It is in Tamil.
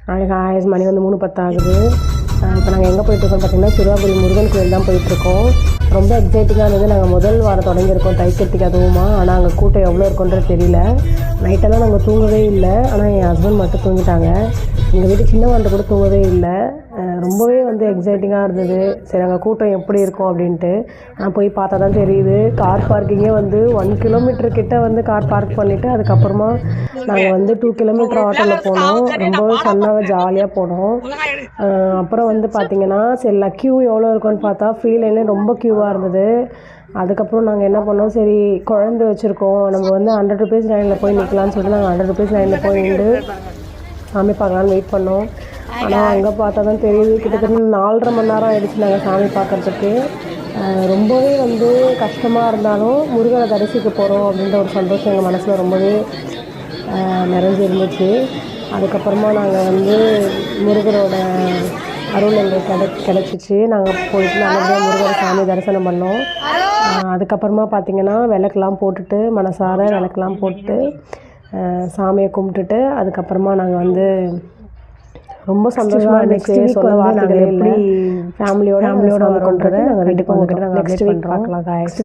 காய்ஸ் மணி வந்து 3:10 ஆகுது. இப்போ நாங்கள் எங்கே போயிட்டுருக்கோம் பார்த்தீங்கன்னா, சிறுவாபுரி முருகன் கோயில் தான் போயிட்டுருக்கோம். ரொம்ப எக்ஸைட்டிங்காக இருந்தது. நாங்கள் முதல் வாரம் தொடங்கியிருக்கோம் தைக்கத்துக்கு அதுவுமா. ஆனால் அங்கே கூட்டம் எவ்வளோ இருக்குன்றது தெரியல. நைட்டெல்லாம் நாங்கள் தூங்கவே இல்லை. ஆனால் என் ஹஸ்பண்ட் மட்டும் தூங்கிட்டாங்க. எங்கள் வீட்டு சின்ன வாண்ட கூட தூங்கவே இல்லை. ரொம்பவே வந்து எக்ஸைட்டிங்காக இருந்தது. சரி அங்கே கூட்டம் எப்படி இருக்கும் அப்படின்ட்டு. ஆனால் போய் பார்த்தா தான் தெரியுது. கார் பார்க்கிங்கே வந்து 1 கிலோமீட்டர் கிட்ட வந்து கார் பார்க் பண்ணிவிட்டு அதுக்கப்புறமா நாங்கள் வந்து 2 கிலோமீட்டர் ஆட்டோவில் போனோம். ரொம்பவே ஃபன்னாக ஜாலியாக போனோம். அப்புறம் வந்து பார்த்திங்கன்னா சரி க்யூ எவ்வளோ இருக்குன்னு பார்த்தா ஃப்ரீ லைனே ரொம்ப க்யூவாக இருந்தது. அதுக்கப்புறம் நாங்கள் என்ன பண்ணோம், சரி குழந்தை வச்சுருக்கோம், நம்ம வந்து 100 ருபீஸ் லைனில் போய் நிற்கலான்னு சொல்லிட்டு நாங்கள் 100 ருபீஸ் லைனில் போய் நின்று சாமி பார்க்கலான்னு வெயிட் பண்ணோம். ஆனால் அங்கே பார்த்தா தான் தெரியுது, கிட்டத்தட்ட 4.5 மணி நேரம் ஆகிடுச்சு நாங்கள் சாமி பார்க்குறதுக்கு. ரொம்பவே வந்து கஷ்டமாக இருந்தாலும் முருகனை தரிசிக்க போகிறோம் அப்படின்ற ஒரு சந்தோஷம் எங்கள் மனசில் ரொம்பவே நிறைஞ்சு இருந்துச்சு. அதுக்கப்புறமா நாங்கள் வந்து முருகரோட அருள் எங்களுக்கு கிடச்சிச்சு. நாங்கள் போயிட்டு நல்லபடியாக முருகரை சாமி தரிசனம் பண்ணோம். அதுக்கப்புறமா பார்த்திங்கன்னா விளக்கெலாம் போட்டுட்டு மனசார விளக்கெலாம் போட்டு சாமியை கும்பிட்டுட்டு அதுக்கப்புறமா நாங்கள் வந்து ரொம்ப சந்தோஷமாக இருந்துச்சு. சொல்ல வார்த்தைகள் எப்படி ஃபேமிலியோட கொண்டுறது நாங்கள் வீட்டுக்கு வந்துட்டு நாங்கள் அப்டேட் பண்ணுறோம்.